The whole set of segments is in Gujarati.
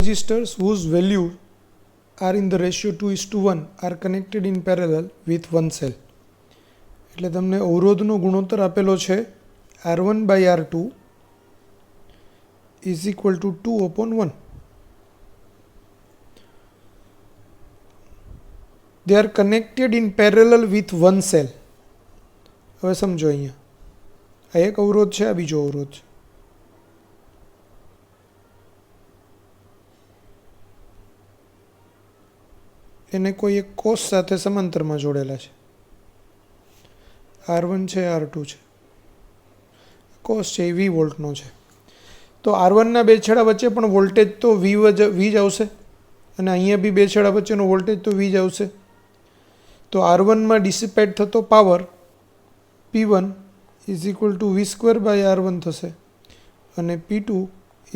resistors whose value are in the ratio 2:1 are connected in parallel with one cell. એટલે તમને અવરોધનો ગુણોત્તર આપેલો છે R1/R2 is equal to 2/1. They are connected in parallel with one cell. હવે સમજો અહીંયા આ એક અવરોધ છે, આ બીજો અવરોધ છે. એને કોઈ એક કોષ સાથે સમાંતરમાં જોડેલા છે. R1 છે, R2 છે, કોષ છે એ V વોલ્ટનો છે. તો R1 ના બે છેડા વચ્ચે પણ વોલ્ટેજ તો V જ આવશે અને અહીંયા બી બે છેડા વચ્ચેનો વોલ્ટેજ તો V જ આવશે. તો R1 માં ડિસિપેટ થતો power P1 is equal to V²/R1 થશે અને P2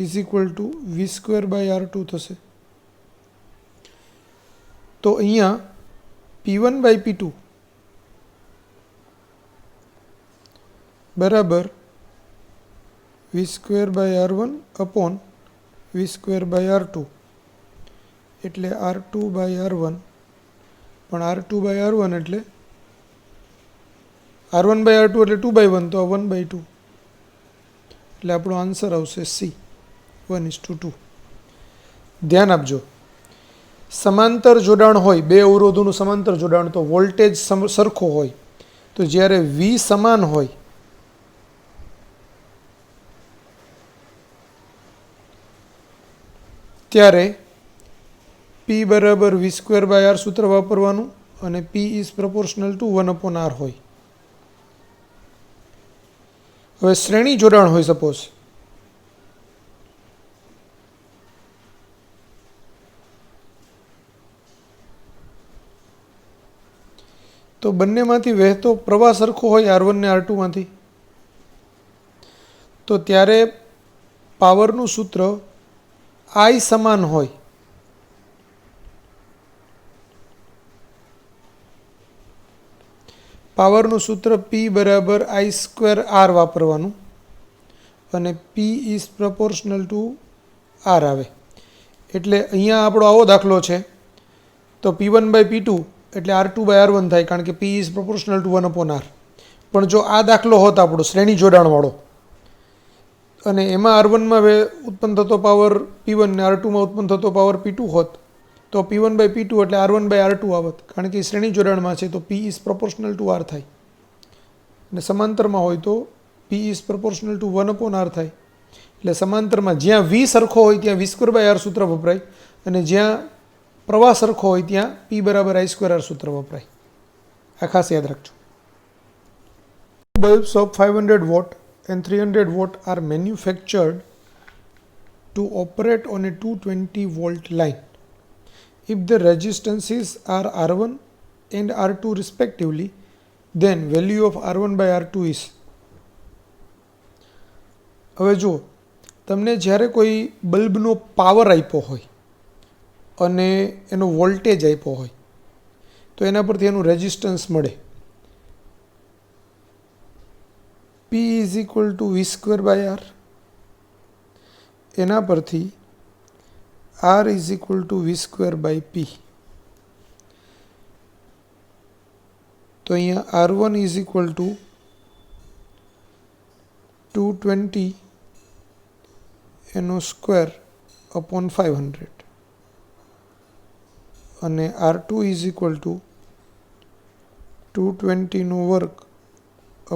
is equal to V²/R2 થશે. તો અહીંયા P1/P2 બરાબર V²/R1 upon V²/R2 એટલે R2/R1 પણ R2/R1 એટલે R1/R2 એટલે 2/1 તો 1/2 એટલે આપણો આન્સર આવશે C 1:2. ધ્યાન આપજો, સમાંતર જોડાણ હોય, બે અવરોધોનું સમાંતર જોડાણ, તો વોલ્ટેજ સરખો હોય. તો જ્યારે V સમાન હોય ત્યારે P બરાબર V²/R સૂત્ર વાપરવાનું અને P is proportional two 1/R હોય. હવે શ્રેણી જોડાણ હોય સપોઝ, તો બંનેમાંથી વહેતો પ્રવાહ સરખો હોય R1 ને R2 માંથી, તો ત્યારે પાવરનું સૂત્ર I સમાન હોય. પાવરનું સૂત્ર P બરાબર I²R વાપરવાનું અને P is proportional two R આવે. એટલે અહીંયા આપણો આવો દાખલો છે તો P1/P2 એટલે R2/R1 થાય, કારણ કે P is proportional two 1/R. પણ જો આ દાખલો હોત આપણો શ્રેણી જોડાણવાળો અને એમાં R1 માં ઉત્પન્ન થતો પાવર P1 ને R2 માં ઉત્પન્ન થતો પાવર P2 હોત તો P1/P2 એટલે R1/R2 આવત, કારણ કે શ્રેણી જોડાણમાં છે તો P is proportional two R થાય. અને સમાંતરમાં હોય તો P is proportional two 1/R થાય. એટલે સમાંતરમાં જ્યાં V સરખો હોય ત્યાં V²/R સૂત્ર વપરાય અને જ્યાં પ્રવાહ સરખો હોય ત્યાં P બરાબર I²R સૂત્ર વપરાય. આ ખાસ યાદ રાખજો. Bulbs of 500 watt and 300 watt are manufactured to operate on a 220 volt line. If the resistances are R1 and R2 respectively, then value of R1/R2 is. હવે જો તમને જ્યારે કોઈ બલ્બનો પાવર આપ્યો હોય અને એનો વોલ્ટેજ આપ્યો હોય તો એના પરથી એનું રેઝિસ્ટન્સ મળે. P is equal to V²/R. એના પરથી R is equal to V²/P. તો અહીંયા R1 is equal to 220 એનો સ્ક્વેર upon 500 અને R2 is equal to 220 નો વર્ગ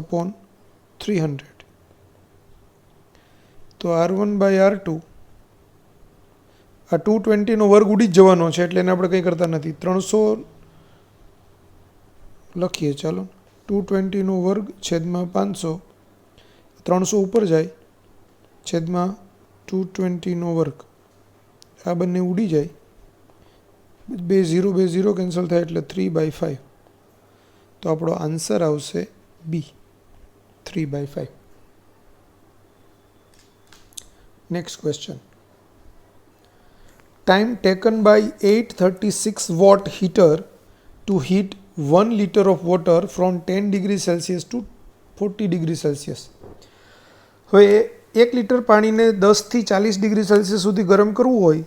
upon 300. તો R1/R2 આ 220 નો વર્ગ ઉડી જ જવાનો છે એટલે એને આપણે કંઈ કરતા નથી. 300 લખીએ, ચાલો 220 નો વર્ગ છેદમાં 500, 300 ઉપર જાય છેદમાં 220 નો વર્ગ, આ બંને ઉડી જાય, 2 0 કેન્સલ થાય એટલે 3/5. તો આપણો આન્સર આવશે B 3/5. Next question. Time taken by 836 watt heater to heat 1 liter of water from 10 degrees Celsius to 40 degrees Celsius. હવે 1 લિટર પાણીને 10 થી 40 ડિગ્રી સેલ્સિયસ સુધી ગરમ કરવું હોય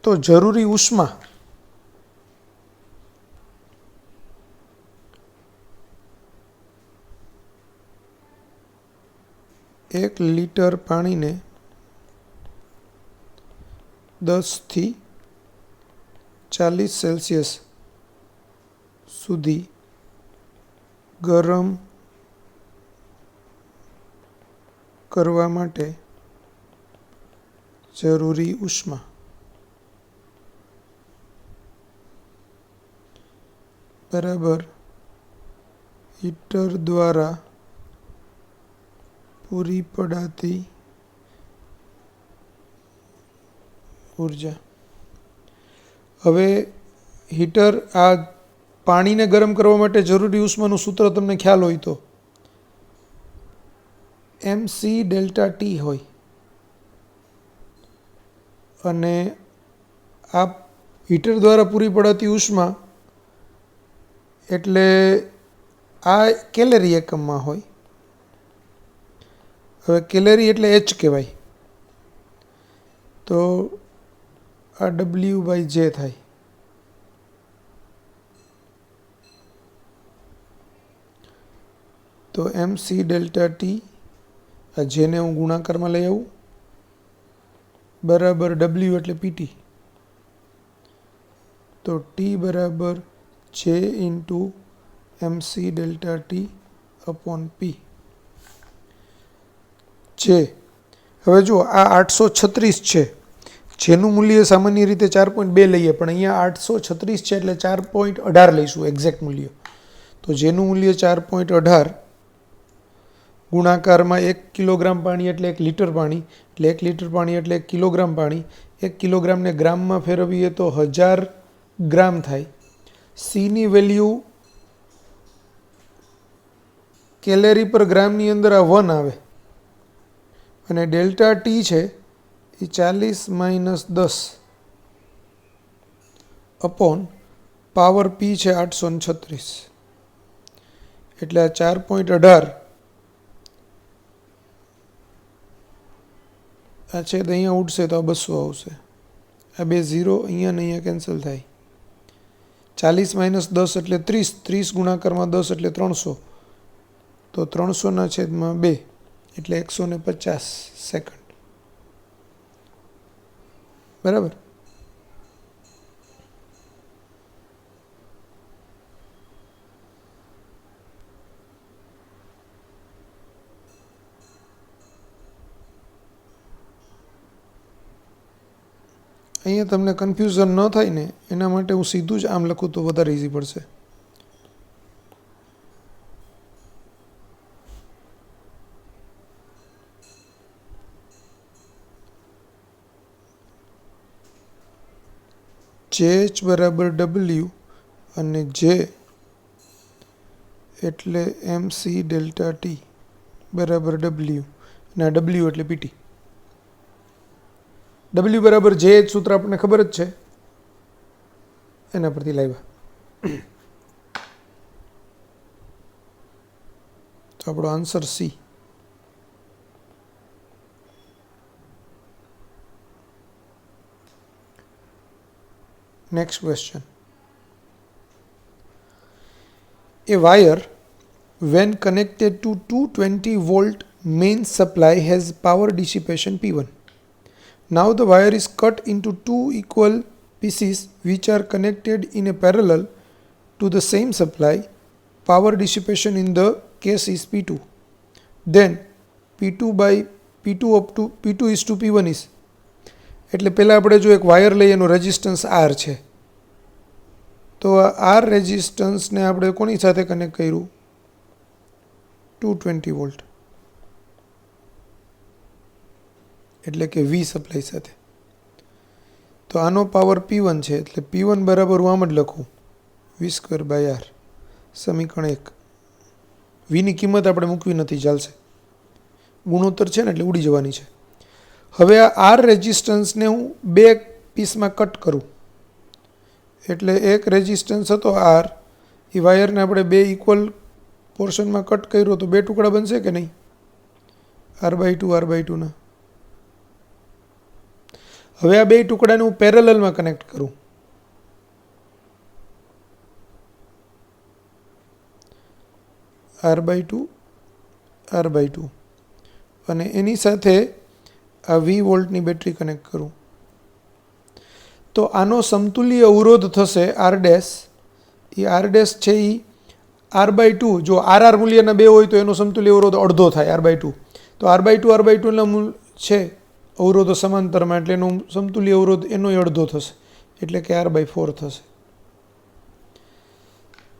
તો જરૂરી ઉષ્મા એક લીટર પાણીને 10 થી 40 સેલ્સિયસ સુધી ગરમ કરવા માટે જરૂરી ઉષ્મા બરાબર હીટર દ્વારા પૂરી પડાતી ઉર્જા. હવે હીટર આ પાણીને ગરમ કરવા માટે જરૂરી ઉષ્માનું સૂત્ર તમને ખ્યાલ હોય તો mc ડેલ્ટા ટી હોય અને આ હીટર દ્વારા પૂરી પડાતી ઉષ્મા એટલે આ કેલેરી એકમમાં હોય. હવે કેલેરી એટલે h કહેવાય તો આ W/J થાય. તો mc ડેલ્ટા ટી આ જેને હું ગુણાકારમાં લઈ આવું બરાબર W એટલે PT તો T બરાબર J into mc delta T upon P છે. હવે જો આ 836 છે જેનું મૂલ્ય સામાન્ય રીતે 4.2 લઈએ પણ અહીંયા 836 છે એટલે 4.18 લઈશું એક્ઝેક્ટ મૂલ્ય. તો જેનું મૂલ્ય 4.18 ગુણાકારમાં 1 કિલોગ્રામ પાણી એટલે 1 લીટર પાણી એટલે 1 લીટર પાણી એટલે 1 કિલોગ્રામ પાણી. 1 કિલોગ્રામને ગ્રામમાં ફેરવીએ તો 1000 ગ્રામ થાય. સીની વેલ્યુ કેલેરી પર ગ્રામની અંદર આ 1 આવે અને ડેલ્ટા ટી છે એ 40 - 10 અપોન પાવર પી છે 836 એટલે આ 4.18 આ છે તો અહીંયા ઉડશે તો આ 200 આવશે. આ બે 0 અહીંયા ને અહીંયા કેન્સલ થાય. 40 - 10 એટલે 30 30 ગુણાકારમાં 10 એટલે 300 તો 300/2 એટલે 150 સેકન્ડ બરાબર. અહીંયા તમને કન્ફ્યુઝન ન થાય ને એના માટે હું સીધું જ આમ લખું તો વધારે ઇઝી પડશે. JH બરાબર W અને J એટલે MC ડેલ્ટા ટી બરાબર W અને આ W એટલે PT. W બરાબર JH સૂત્ર આપણને ખબર જ છે એના પરથી લાવ્યા. તો આપણો answer C. Next question. A wire when connected to 220 volt main supply has power dissipation P1. Now the wire is cut into two equal pieces which are connected in a parallel to the same supply. Power dissipation in the case is P2. Then P2 is to P1 is. એટલે પહેલાં આપણે જો એક વાયર લઈએ એનો રેઝિસ્ટન્સ R છે તો આ R રેઝિસ્ટન્સને આપણે કોની સાથે કનેક્ટ કર્યું 220 વોલ્ટ એટલે કે V સપ્લાય સાથે. તો આનો પાવર P1 છે એટલે P1 બરાબર હું આમ જ લખું V²/R સમીકરણ 1. Vની કિંમત આપણે મૂકવી નથી ચાલશે ગુણોત્તર છે ને એટલે ઉડી જવાની છે. હવે આ R રેઝિસ્ટન્સને હું બે પીસમાં કટ કરું એટલે એક રેઝિસ્ટન્સ હતો R એ વાયરને આપણે બે ઇક્વલ પોર્શનમાં કટ કર્યો તો બે ટુકડા બનશે કે નહીં R/2 R/2 ના. હવે આ બે ટુકડાને હું પેરેલલમાં કનેક્ટ કરું, R/2 R/2, અને એની સાથે આ 20 વોલ્ટની બેટરી કનેક્ટ કરું, તો આનો સમતુલ્ય અવરોધ થશે R'. એ R' છે એ R/2, જો RR મૂલ્યના 2 હોય તો એનો સમતુલ્ય અવરોધ અડધો થાય R/2, તો R/2 ના મૂલ્ય છે અવરોધો સમાંતરમાં, એટલે એનો સમતુલ્ય અવરોધ એનો અડધો થશે, એટલે કે R/4 થશે.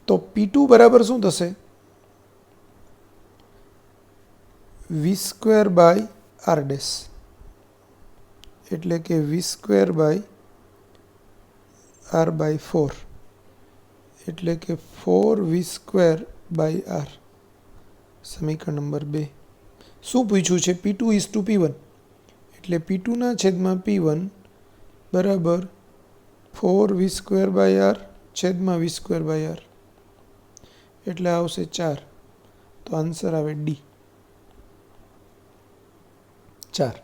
તો P2 બરાબર શું થશે? V²/R', એટલે કે V²/R/4, એટલે કે 4V²/R. સમીકરણ નંબર 2. શું પૂછ્યું છે? P2 = P1, એટલે P2 છેદમાં P1 બરાબર 4V²/R છેદમાં V²/R, એટલે આવશે 4. તો આન્સર આવે D, 4.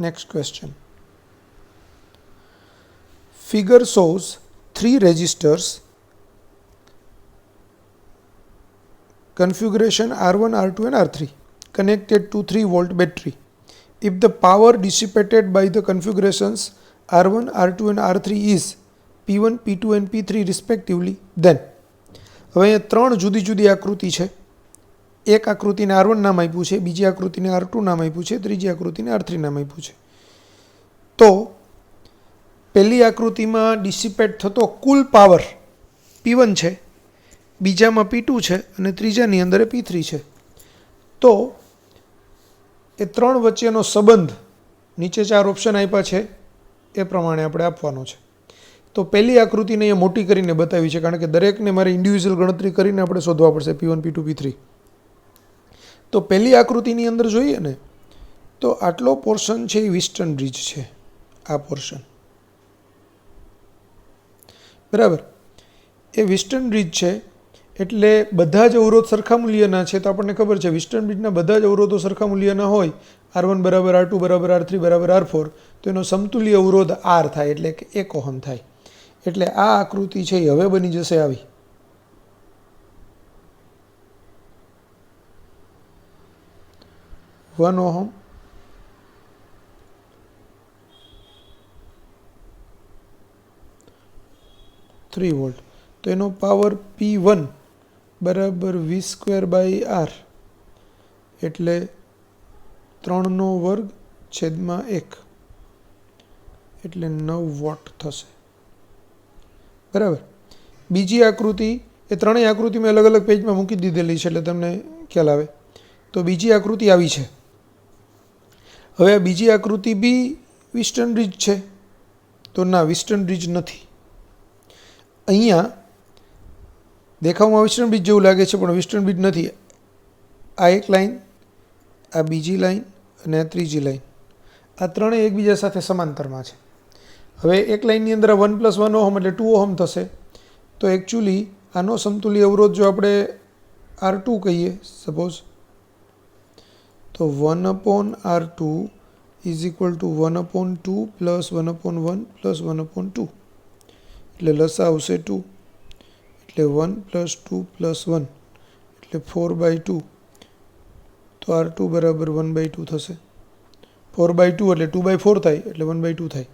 Next question. Figure shows 3 resistors configuration R1, R2 and R3 connected to 3 volt battery. If the power dissipated by the configurations R1, R2 and R3 is P1, P2 and P3 respectively, then હવે અહીંયા 3 જુદી જુદી આકૃતિ છે. એક આકૃતિને R1 નામ આપ્યું છે, બીજી આકૃતિને R2 નામ આપ્યું છે, ત્રીજી આકૃતિને R3 નામ આપ્યું છે. તો પહેલી આકૃતિમાં ડિસિપેટ થતો કુલ પાવર P1 છે, બીજામાં P2 છે અને ત્રીજાની અંદર P3 છે. તો એ 3 વચ્ચેનો સંબંધ નીચે 4 ઓપ્શન આપ્યા છે એ પ્રમાણે આપણે આપવાનો છે. તો પહેલી આકૃતિને અહીંયા મોટી કરીને બતાવી છે, કારણ કે દરેકને મારે ઇન્ડિવિજ્યુઅલ ગણતરી કરીને આપણે શોધવા પડશે P1, P2, P3. તો પહેલી આકૃતિની અંદર જોઈએ ને તો આટલો પોર્શન છે એ વિસ્ટન બ્રિજ છે, આ પોર્શન બરાબર. એ વિસ્ટન બ્રિજ છે એટલે બધા જ અવરોધ સરખા મૂલ્યના છે. તો આપણને ખબર છે વિસ્ટન બ્રિજના બધા જ અવરોધો સરખા મૂલ્યના હોય, R1 બરાબર R2 બરાબર R3 બરાબર R4, તો એનો સમતુલ્ય અવરોધ R થાય, એટલે કે 1 ઓહમ થાય. એટલે આ આકૃતિ છે એ હવે બની જશે આવી. One ohm, 3 volt. તો એનો પાવર P1 બરાબર V²/R, એટલે 3² છેદમાં 1, એટલે 9 વોટ થશે બરાબર. બીજી આકૃતિ, એ ત્રણેય આકૃતિ મેં અલગ અલગ પેજમાં મૂકી દીધેલી છે એટલે તમને ખ્યાલ આવે. તો બીજી આકૃતિ આવી છે. હવે આ બીજી આકૃતિ બી વિસ્ટન બ્રિજ છે? તો ના, વિસ્ટન બ્રિજ નથી. અહીંયા દેખાવમાં વિસ્ટન બ્રિજ જેવું લાગે છે પણ વિસ્ટન બ્રિજ નથી. આ એક લાઈન, આ બીજી લાઈન અને આ ત્રીજી લાઈન, આ ત્રણેય એકબીજા સાથે સમાંતરમાં છે. હવે એક લાઈનની અંદર 1 + 1 ઓહમ એટલે 2 ઓહમ થશે. તો એકચ્યુઅલી આનો સમતુલ્ય અવરોધ જો આપણે R2 કહીએ સપોઝ, તો 1/R2 = 1/2 + 1/1 + 1/2, એટલે લસા આવશે 2, એટલે 1 + 2 + 1 એટલે 4/2. તો R2 બરાબર 1/2 થશે. 4/2 એટલે 2/4 થાય, એટલે 1/2 થાય.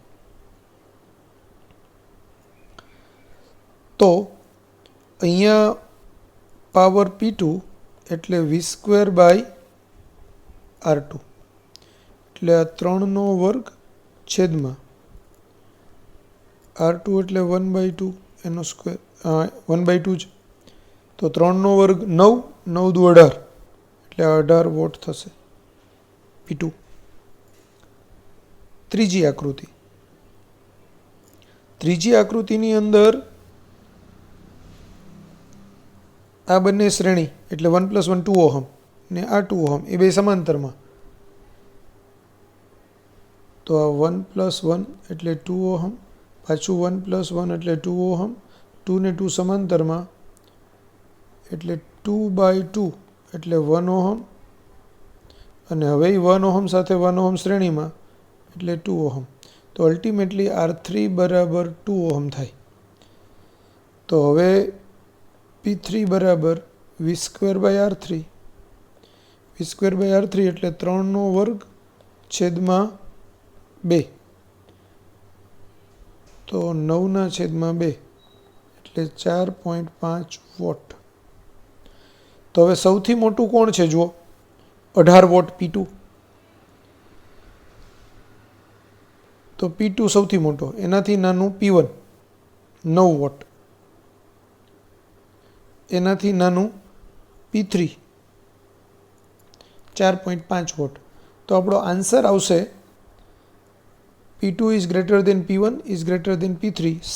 તો અહીંયા પાવર P2 એટલે V²/R2, એટલે આ 3² છેદમાં R2 એટલે 1/2, એનો સ્ક્વેર 1/2 જ. તો 3² 9, 9 દુ 18, એટલે 18 વોટ થશે P2. ત્રીજી આકૃતિ, ત્રીજી આકૃતિની અંદર આ બંને શ્રેણી એટલે 1 + 1 2 ઓહમ ને આ 2 ઓહમ, એ બે સમાંતરમાં. તો આ 1 + 1 એટલે 2 ઓહમ, પાછું 1 + 1 એટલે 2 ઓહમ, 2 ને 2 સમાંતરમાં એટલે 2/2 એટલે 1 ઓહમ અને હવે 1 ઓહમ સાથે 1 ઓહમ શ્રેણીમાં એટલે 2 ઓહમ. તો અલ્ટિમેટલી R3 બરાબર 2 ઓહમ થાય. તો હવે P3 બરાબર V²/R3. V²/R3 એટલે 3/2 છેદમાં 2. તો 9/2 એટલે 4.5 વોટ. તો હવે સૌથી મોટું કોણ છે જુઓ, 18 વોટ P2. તો P2 સૌથી મોટો, એનાથી નાનું P1 9 વોટ, એનાથી નાનું P3 4.5 વોટ. તો આપણો આન્સર આવશે P2 is greater than P1 is greater than P3, C.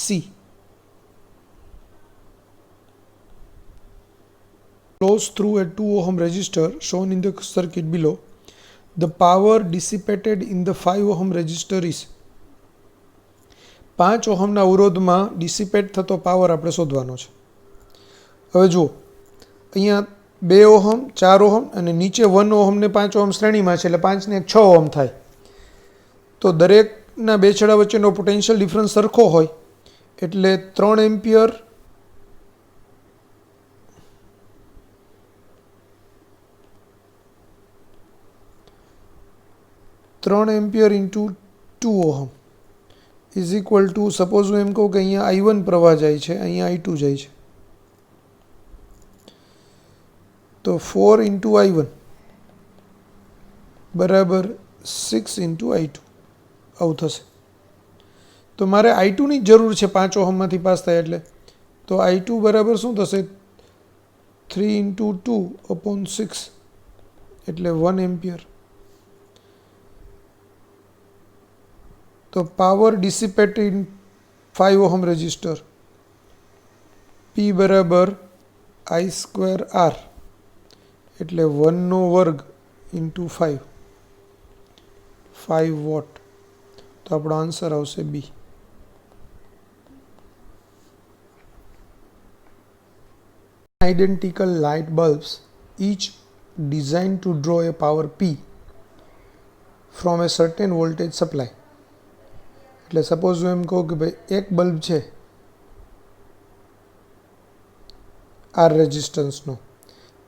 Flows through a 2 ohm resistor shown in the circuit below. The power dissipated in the 5 ohm resistor is. 5 ઓહમના અવરોધમાં ડિસિપેટ થતો પાવર આપણે શોધવાનો છે. હવે જુઓ, અહીંયા 2 ઓહમ 4 ઓહમ અને નીચે 1 ઓહમ ને 5 ઓહમ શ્રેણીમાં છે, એટલે 5 ને 6 ઓહમ થાય. તો દરેકના બે છેડા વચ્ચેનો પોટેન્શિયલ ડિફરન્સ સરખો હોય એટલે 3 ampere into 2 ohm is equal two, suppose હું એમ કહું કે અહીંયા I1 પ્રવાહ જાય છે, અહીંયા I2 જાય છે, તો 4 ઇન્ટુ I1 બરાબર 6 ઇન્ટુ I2 આવું થશે. તો મારે I2 ની જ જરૂર છે 5 ઓહમમાંથી પાસ થાય એટલે. તો I2 બરાબર શું થશે, 3 ઇન્ટુ 2/6 એટલે 1 એમ્પિયર. તો power dissipated in 5 ohm resistor, P બરાબર I²R એટલે 1/2 ઇન્ટુ 5 વોટ. તો આપણો આન્સર આવશે B. Identical light bulbs, each designed to draw a power P from a certain voltage supply. એટલે સપોઝ હું એમ કહું કે ભાઈ એક બલ્બ છે R રેઝિસ્ટન્સનો,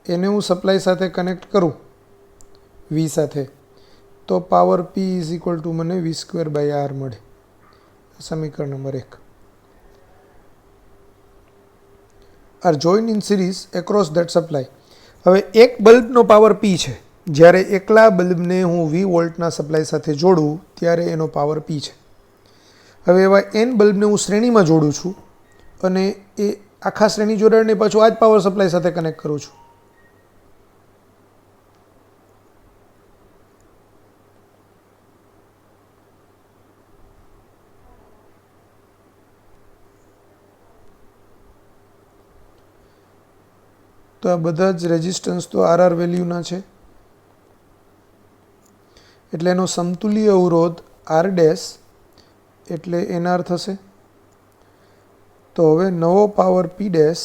એને હું સપ્લાય સાથે કનેક્ટ કરું V સાથે, તો power P is equal to મને V²/R મળે. સમીકરણ number 1. R join in series across that supply. હવે એક બલ્બનો પાવર P છે, જ્યારે એકલા બલ્બને હું 20 વોલ્ટના સપ્લાય સાથે જોડું ત્યારે એનો પાવર P છે. હવે એવા N બલ્બને હું શ્રેણીમાં જોડું છું અને એ આખા શ્રેણી જોડાણને પાછું આ જ પાવર સપ્લાય સાથે કનેક્ટ કરું છું. તો આ બધા જ રેઝિસ્ટન્સ તો RR વેલ્યુના છે, એટલે એનો સમતુલ્ય અવરોધ R ડેશ એટલે NR થશે. તો હવે નવો પાવર P ડેશ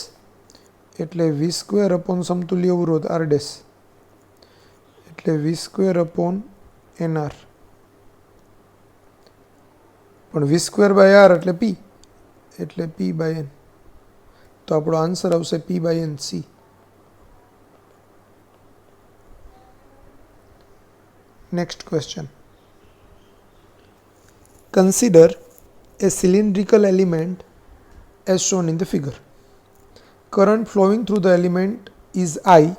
એટલે V² સમતુલ્ય અવરોધ R ડેશ એટલે V²/NR, પણ V²/R એટલે P એટલે P/N. તો આપણો આન્સર આવશે P/N, C. Next question. Consider a cylindrical element as shown in the figure. Current flowing through the element is I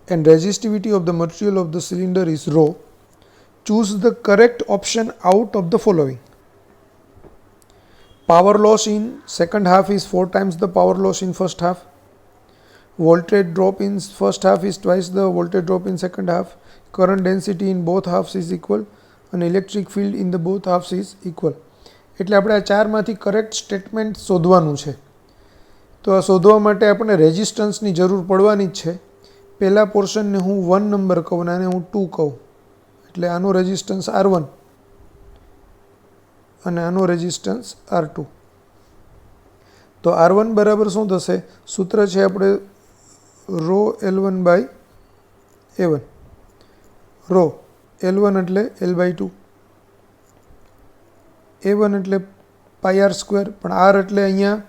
and resistivity of the material of the cylinder is ρ. Choose the correct option out of the following. Power loss in second half is 4 times the power loss in first half. Voltage drop in first half is twice the voltage drop in second half. Current density in both halves is equal and electric field in the both halves is equal. એટલે આપણે આ ચારમાંથી કરેક્ટ સ્ટેટમેન્ટ શોધવાનું છે. તો આ શોધવા માટે આપણે રેઝિસ્ટન્સની જરૂર પડવાની જ છે. પહેલા પોર્શનને હું 1 નંબર કહું અને આને હું 2 કહું, એટલે આનો રેઝિસ્ટન્સ R1 અને આનો રેઝિસ્ટન્સ R2. તો R1 બરાબર શું થશે, સૂત્ર છે આપણે ρ L1/A1 રો L1 એટલે L/2, A1 એટલે πr², પણ r એટલે અહીંયા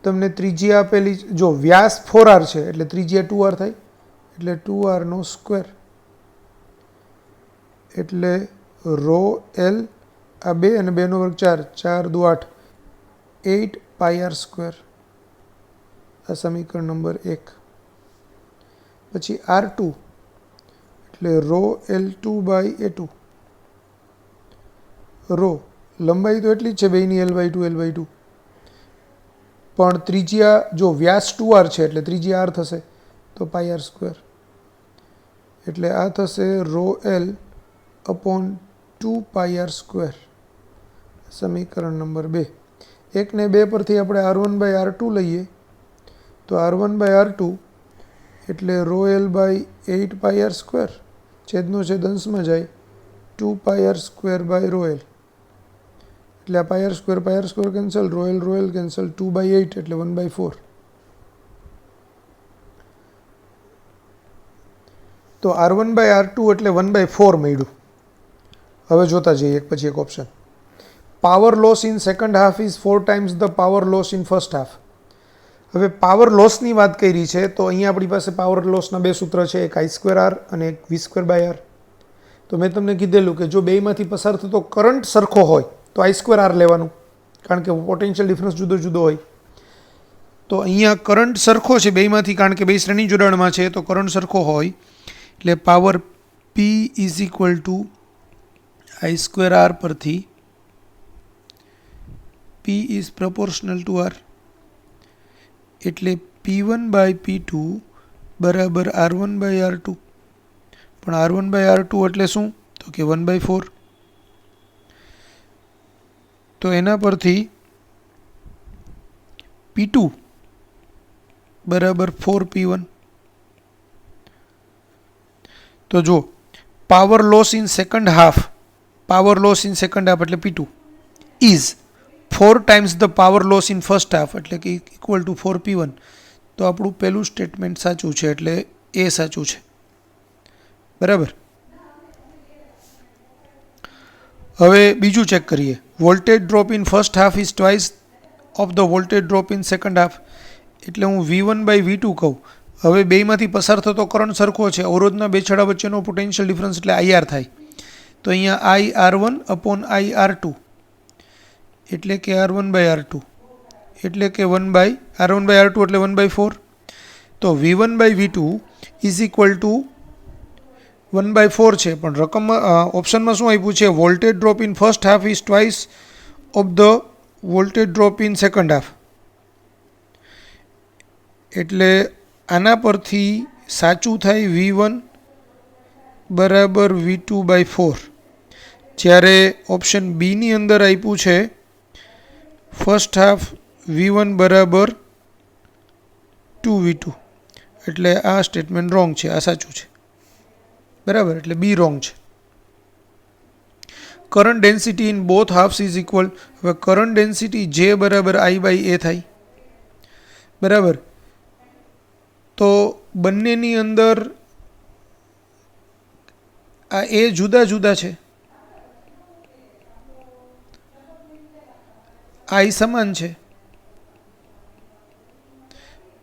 તમને ત્રિજ્યા આપેલી, જો વ્યાસ 4r છે એટલે ત્રિજ્યા 2r થાય, એટલે 2r², એટલે રો L આ 2 અને 2 નો વર્ગ 4, 4 દુ 8, 8 πr², આ સમીકરણ નંબર 1. પછી R2 એટલે રો L2/A2, રો લંબાઈ તો એટલી જ છે બેયની L/2, પણ ત્રિજ્યા જો વ્યાસ 2r છે એટલે ત્રિજ્યા r થશે તો πr², એટલે આ થશે રો L/2πr², સમીકરણ નંબર 2. 1 ને 2 પરથી આપણે R1/R2 લઈએ તો R1/R2 એટલે રો L/8πr², છેદનો છેદ અંશમાં જાય, 2πr² રો L, એટલે આ πr² cancel, row L cancel, 2/8 એટલે 1/4. તો R1/R2 એટલે 1/4 મળ્યું. હવે જોતા જઈએ એક પછી એક option. Power loss in second half is 4 times the power loss in first half. હવે પાવર લોસની વાત કરી છે તો અહીંયા આપણી પાસે પાવર લોસના બે સૂત્ર છે, એક I²R અને એક V²/R. તો મેં તમને કીધેલું કે જો બેમાંથી પસાર થતો કરંટ સરખો હોય તો I²R લેવાનું, કારણ કે પોટેન્શિયલ ડિફરન્સ જુદો જુદો હોય. તો અહીંયા કરંટ સરખો છે બેમાંથી, કારણ કે બે શ્રેણી જોડાણમાં છે તો કરંટ સરખો હોય, એટલે power P is equal two I²R પરથી P is proportional two R, એટલે P1/P2 બરાબર R1/R2. પણ R1/R2 એટલે શું? તો કે 1/4. તો એના પરથી P2 બરાબર 4P1. તો જો power loss in second half એટલે P2 is 4 times the power loss in first half, એટલે કે ઇક્વલ ટુ 4P1. તો આપણું પહેલું સ્ટેટમેન્ટ સાચું છે, એટલે એ સાચું છે. બરાબર. હવે બીજું ચેક કરીએ. Voltage drop in first half is twice of the voltage drop in second half, એટલે હું V1/V2 કહું. હવે બેમાંથી પસાર થતો કરંટ સરખો છે, અવરોધના બે છેડા વચ્ચેનો પોટેન્શિયલ ડિફરન્સ એટલે IR થાય. તો અહીંયા IR1/IR2 એટલે કે R1/R2 એટલે કે R1/R2 એટલે 1/4. તો V1/V2 ઇઝ ઇક્વલ ટુ 1/4 છે, પણ રકમમાં ઓપ્શનમાં શું આપ્યું છે? Voltage drop in first half is twice of the voltage drop in second half. એટલે આના પરથી સાચું થાય V1 બરાબર V2/4, જ્યારે ઓપ્શન બીની અંદર આપ્યું છે ફર્સ્ટ હાફ V1 બરાબર 2V2, એટલે આ સ્ટેટમેન્ટ રોંગ છે, આ સાચું છે. બરાબર, એટલે બી રોંગ છે. Current density in both halves is equal. હવે કરંટ ડેન્સિટી J બરાબર I/A થાય. બરાબર. તો બંનેની અંદર આ એ જુદા જુદા છે, I સમાન છે,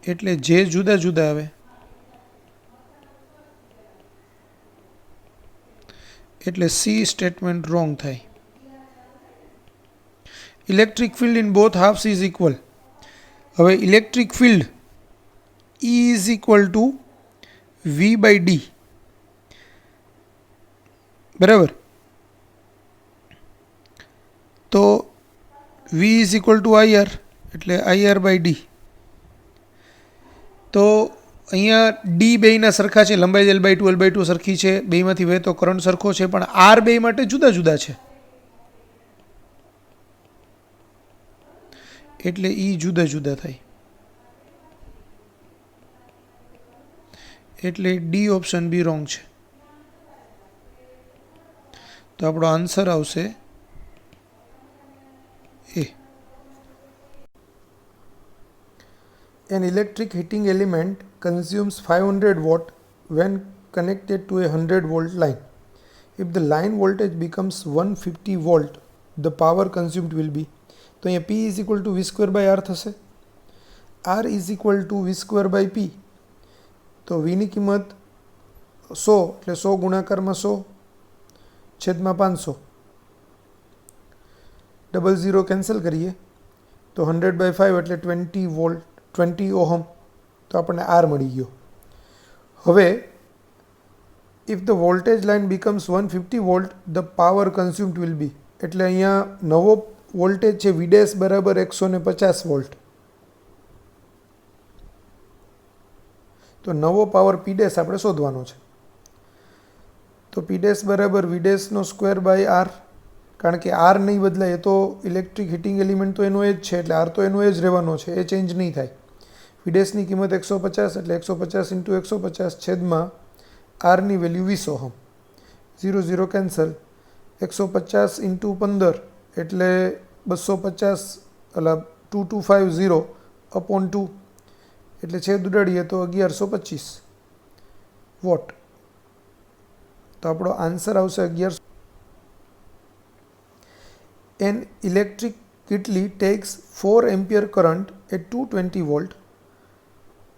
એટલે જે જુદા જુદા આવે, એટલે સી સ્ટેટમેન્ટ રોંગ થાય. Electric field in both halves is equal. હવે electric field E is equal to V/D. બરાબર. તો V is equal to IR, એટલે IR/D. તો અહીંયા ડી બેયના સરખા છે, લંબાઈ L/2 સરખી છે, બેયમાંથી વહેતો કરંટ સરખો છે, પણ આર બે માટે જુદા જુદા છે, એટલે ઈ જુદા જુદા થાય. એટલે ડી ઓપ્શન બી રોંગ છે. તો આપણો આન્સર આવશે એ. An electric heating element consumes 500 watt when connected to a 100 volt line. If the line voltage becomes 150 volt, the power consumed will be. તો અહીંયા P is equal to V square by R થશે. R is equal to V square by P. તો V ની કિંમત 100 એટલે 100 ગુણાકારમાં 100 છેદમાં 500. 00 કેન્સલ કરીએ તો 100 by 5 એટલે 20 વોલ્ટ 20 ઓહમ. તો આપણને R મળી ગયો. હવે if the voltage line becomes 150 volt, the power consumed will be. એટલે અહીંયા નવો વોલ્ટેજ છે V dash બરાબર 150 વોલ્ટ. તો નવો પાવર P dash આપણે શોધવાનો છે. તો P dash બરાબર V dash નો સ્ક્વેર બાય R, કારણ કે R નહીં બદલાય, એ તો ઇલેક્ટ્રિક હીટિંગ એલિમેન્ટ તો એનો એ જ છે એટલે R તો એનો એ જ રહેવાનો છે, એ ચેન્જ નહીં થાય. V dash ની કિંમત 150 એટલે 150 ઇન્ટુ 150 છેદમાં R ની વેલ્યુ 20 ઓહમ. 00 કેન્સલ. 150 ઇન્ટુ 15 એટલે 250 એટલે 2250 અપોન 2 એટલે છેદ ઉડાડીએ તો 1125 વોટ. તો આપણો આન્સર આવશે 1100. An electric kettle takes 4 ampere current at 220 volt.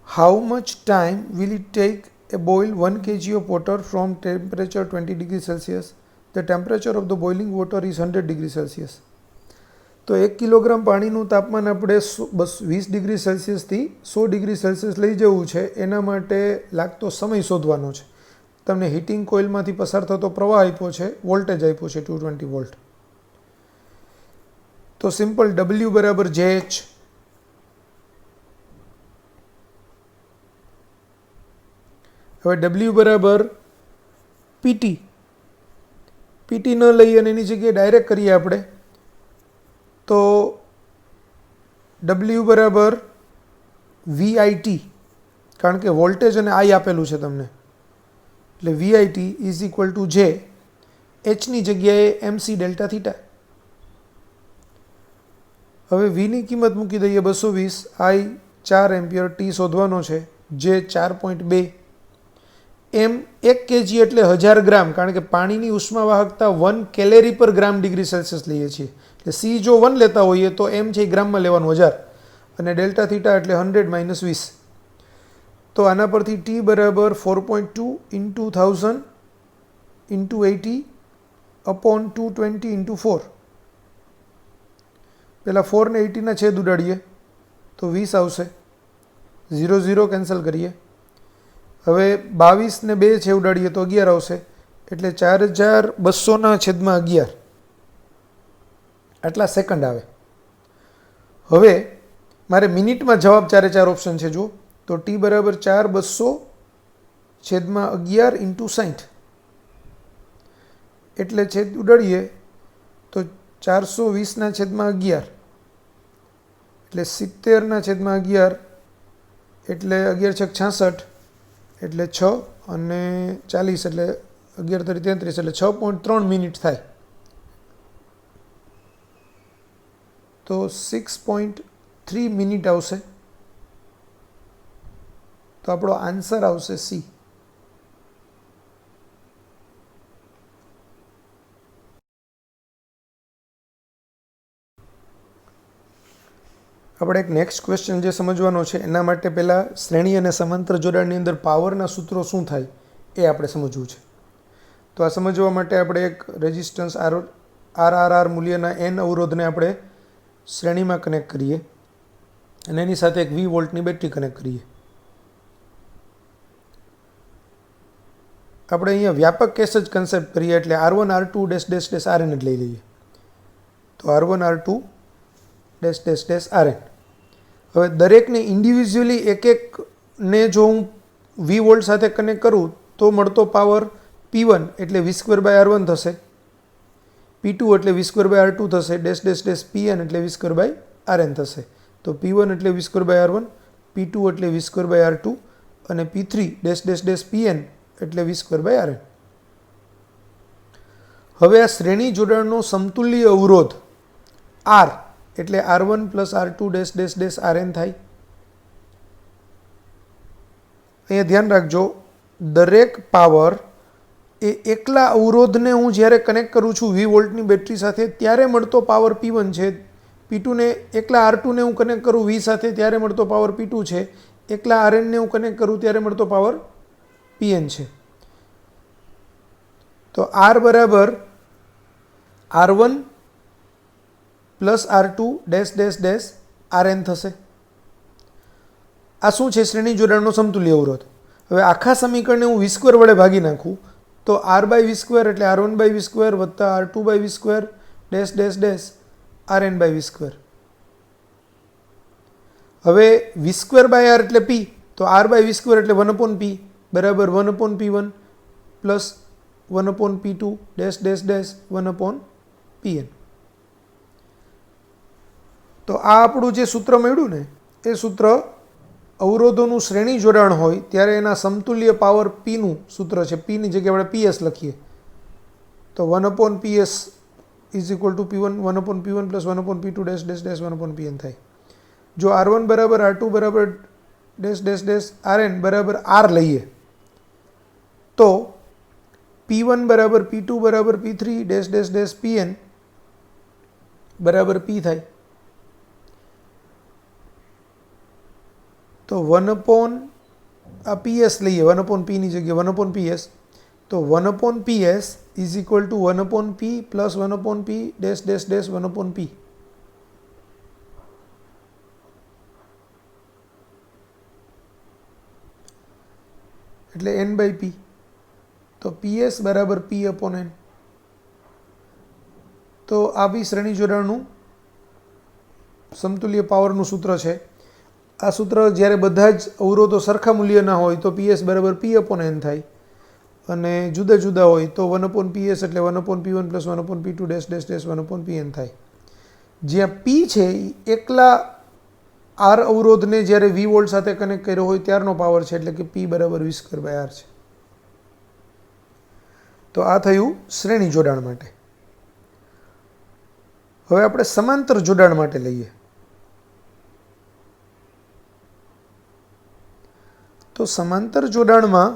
How much time will it take a boil 1 kg of water from temperature 20 degrees Celsius? The temperature of the boiling water is 100 degrees Celsius. તો 1 કિલોગ્રામ પાણીનું તાપમાન આપણે 20 ડિગ્રી સેલ્સિયસથી 100 ડિગ્રી સેલ્સિયસ લઈ જવું છે, એના માટે લાગતો સમય શોધવાનો છે. તમને હીટિંગ કોઇલમાંથી પસાર થતો પ્રવાહ આપ્યો છે, વોલ્ટેજ આપ્યો છે 220 વોલ્ટ. તો સિમ્પલ W બરાબર JH. હવે W બરાબર PT. PT ન લઈ અને એની જગ્યાએ ડાયરેક્ટ કરીએ આપણે તો W બરાબર VIT, કારણ કે વોલ્ટેજ અને I આપેલું છે તમને, એટલે VIT is equal two J Hની જગ્યાએ MC ડેલ્ટા થીટા. હવે V ની કિંમત મૂકી દઈએ 220, I 4 એમ્પિયર, T શોધવાનો છે, J 4.2, M 1 kg એટલે 1000 ગ્રામ, કારણ કે પાણીની ઉષ્માવાહકતા 1 કેલેરી પર ગ્રામ ડિગ્રી સેલ્સિયસ લઈએ છીએ, એટલે C જો 1 લેતા હોઈએ તો M છે એ ગ્રામમાં લેવાનું 1000, અને ડેલ્ટા થીટા એટલે 100 માઇનસ 20. તો આના પરથી T બરાબર 4.2 ઇન્ટુ 1000 ઇન્ટુ 80 અપોન 220 ઇન્ટુ 4. પહેલાં 4 ને 80ના છેદ ઉડાડીએ તો 20 આવશે. 00 કેન્સલ કરીએ. હવે 22 ને 2 છે ઉડાડીએ તો 11 આવશે, એટલે 4200ના છેદમાં 11 આટલા સેકન્ડ આવે. હવે મારે મિનિટમાં જવાબ 4 ઓપ્શન છે જો, તો T બરાબર 4200 છેદમાં 11 ઇન્ટુ 60 એટલે છેદ ઉડાડીએ તો 420ના છેદમાં 11 એટલે 70ના છેદમાં 11 એટલે 11 છક 66 એટલે 6 અને 40 એટલે 11 તરી 33 એટલે 6.3 મિનિટ થાય. તો 6.3 મિનિટ આવશે. તો આપણો આન્સર આવશે C. આપણે એક નેક્સ્ટ ક્વેશ્ચન જે સમજવાનો છે એના માટે પહેલાં શ્રેણી અને સમાંતર જોડાણની અંદર પાવરના સૂત્રો શું થાય એ આપણે સમજવું છે. તો આ સમજવા માટે આપણે એક રેઝિસ્ટન્સ RRR મૂલ્યના N અવરોધને આપણે શ્રેણીમાં કનેક્ટ કરીએ અને એની સાથે એક 20 વોલ્ટની બેટરી કનેક્ટ કરીએ. આપણે અહીંયા વ્યાપક કેસ જ કન્સેપ્ટ કરીએ એટલે R1 R2 -- RN જ લઈ લઈએ. તો R1 R2 -- RN. હવે દરેકને ઇન્ડિવિજ્યુઅલી એક એકને જો હું V વોલ્ટ સાથે કનેક્ટ કરું તો મળતો પાવર P1 એટલે V²/R1 થશે, P2 એટલે V²/R2 થશે, -- એટલે V²/RN થશે. તો P1 એટલે V²/R1, P2 એટલે V²/R2 અને P3 -- એટલે V²/RN. હવે આ શ્રેણી જોડાણનો સમતુલ્ય અવરોધ R એટલે R1 + R2 -- RN થાય. અહીંયા ધ્યાન રાખજો, દરેક પાવર એ એકલા અવરોધને હું જ્યારે કનેક્ટ કરું છું વી વોલ્ટની બેટરી સાથે ત્યારે મળતો પાવર P1 છે. P2ને એકલા R2ને હું કનેક્ટ કરું વી સાથે ત્યારે મળતો પાવર P2 છે. એકલા RNને હું કનેક્ટ કરું ત્યારે મળતો પાવર Pn છે. તો R બરાબર R1 plus R2 dash dash dash RN થશે. આ શું છે? શ્રેણી જોડાણનો સમતુલ્ય અવરોધ. હવે આખા સમીકરણને હું V² વડે ભાગી નાખું તો R બાય V² એટલે R1 બાય V² વત્તા R2 by V² dash dash dash RN by V². હવે V² બાય R એટલે P, તો R બાય V² એટલે 1/P બરાબર 1/P1 plus 1/P2 dash dash dash 1/Pn. તો આ આપણું જે સૂત્ર મળ્યું ને એ સૂત્ર અવરોધોનું શ્રેણી જોડાણ હોય ત્યારે એના સમતુલ્ય પાવર Pનું સૂત્ર છે. Pની જગ્યાએ આપણે PS લખીએ તો 1/PS is equal two P1 1/P1 plus 1/P2 dash dash dash 1/Pn થાય. જો R1 બરાબર R2 બરાબર ડેશ ડેશ ડેશ RN બરાબર R લઈએ તો P1 બરાબર P2 બરાબર P3 dash dash dash Pn બરાબર P થાય. તો 1/PS લઈએ 1/Pની જગ્યાએ 1/PS તો 1/PS is equal two 1/P plus 1/P dash dash dash 1/P. એટલે N બાય P. તો PS બરાબર P/N. તો આ બી શ્રેણી જોડાણનું સમતુલ્ય પાવરનું સૂત્ર છે. આ સૂત્ર જ્યારે બધા જ અવરોધો સરખા મૂલ્યના હોય તો PS બરાબર P/N થાય અને જુદા જુદા હોય તો 1/PS એટલે 1/P1 plus 1/P2 dash dash dash 1/Pn થાય. જ્યાં P છે એ એકલા R અવરોધને જ્યારે V વોલ્ટ સાથે કનેક્ટ કર્યો હોય ત્યારનો પાવર છે એટલે કે P બરાબર V² બાય R છે. તો આ થયું શ્રેણી જોડાણ માટે. હવે આપણે સમાંતર જોડાણ માટે લઈએ. તો સમાંતર જોડાણમાં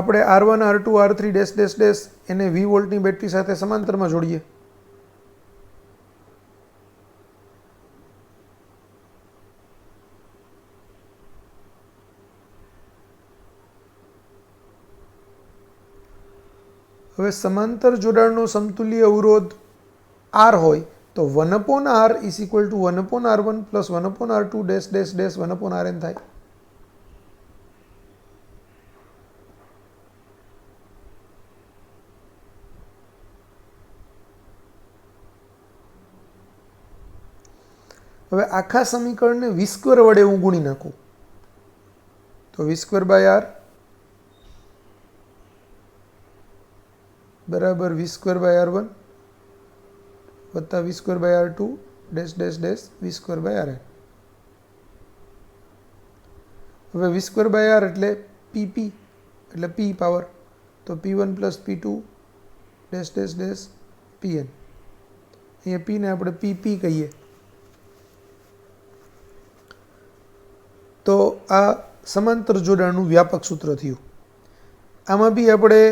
આપણે R1 R2 R3 dash dash dash એને V વોલ્ટની બેટરી સાથે સમાંતરમાં જોડીએ. હવે સમાંતર જોડાણનો સમતુલ્ય અવરોધ R હોય તો 1/R is equal two 1/R1 plus 1/R2 dash dash dash 1/RN થાય. હવે આખા સમીકરણને V² વડે હું ગુણી નાખું તો V² બાય R બરાબર V² બાય R1 વત્તા V² by R2 dash dash dash V² by RN. હવે V² બાય R એટલે PP એટલે P પાવર તો P1 plus P2 dash dash dash Pn. અહીંયા Pને આપણે PP કહીએ. તો આ સમાંતર જોડાણનું વ્યાપક સૂત્ર થયું. આમાં બી આપણે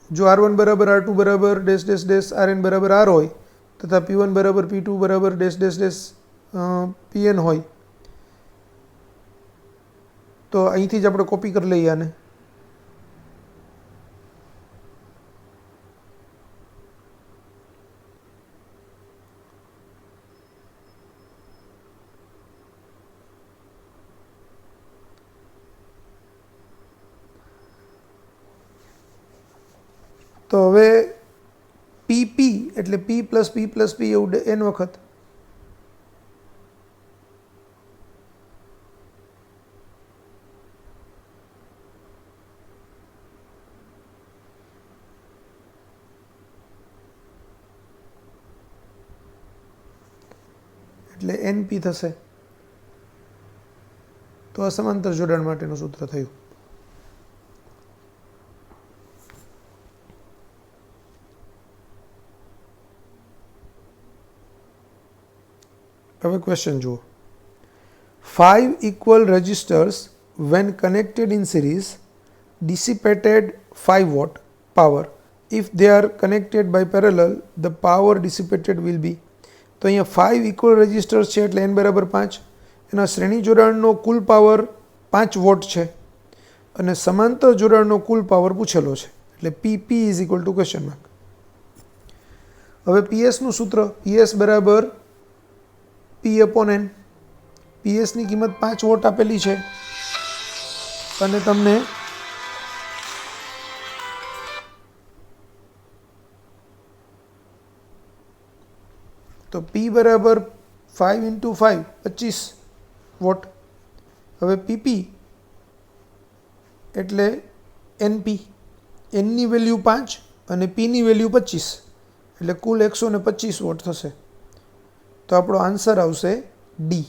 જો R1 બરાબર R2 બરાબર ડેશ ડેશ ડેશ RN બરાબર R હોય તથા P1 બરાબર P2 બરાબર ડેશ ડેશ ડેશ Pn હોય તો અહીંથી જ આપણે કોપી કરી લઈએ આને. તો હવે PP એટલે P plus P plus P એવું N વખત. એટલે NP થશે. તો આ સમાંતર જોડાણ માટેનું સૂત્ર થયું. હવે ક્વેશ્ચન જુઓ. 5 equal resistors when connected in series dissipated 5 watt power. If they are connected by parallel, the power dissipated will be. તો અહીંયા 5 ઇક્વલ રેઝિસ્ટર્સ છે એટલે n બરાબર 5. એના શ્રેણી જોડાણનો કુલ પાવર 5 વોટ છે અને સમાંતર જોડાણનો કુલ પાવર પૂછેલો છે એટલે PP is equal two question mark. હવે પીએસનું સૂત્ર પીએસ બરાબર P/N. પીએસની કિંમત 5 વોટ આપેલી છે અને તમને તો P બરાબર 5 × 5 25 વોટ. હવે PP એટલે NP, Nની વેલ્યુ 5 અને Pની વેલ્યુ 25 એટલે કુલ 125 વોટ થશે. તો આપણો આન્સર આવશે ડી.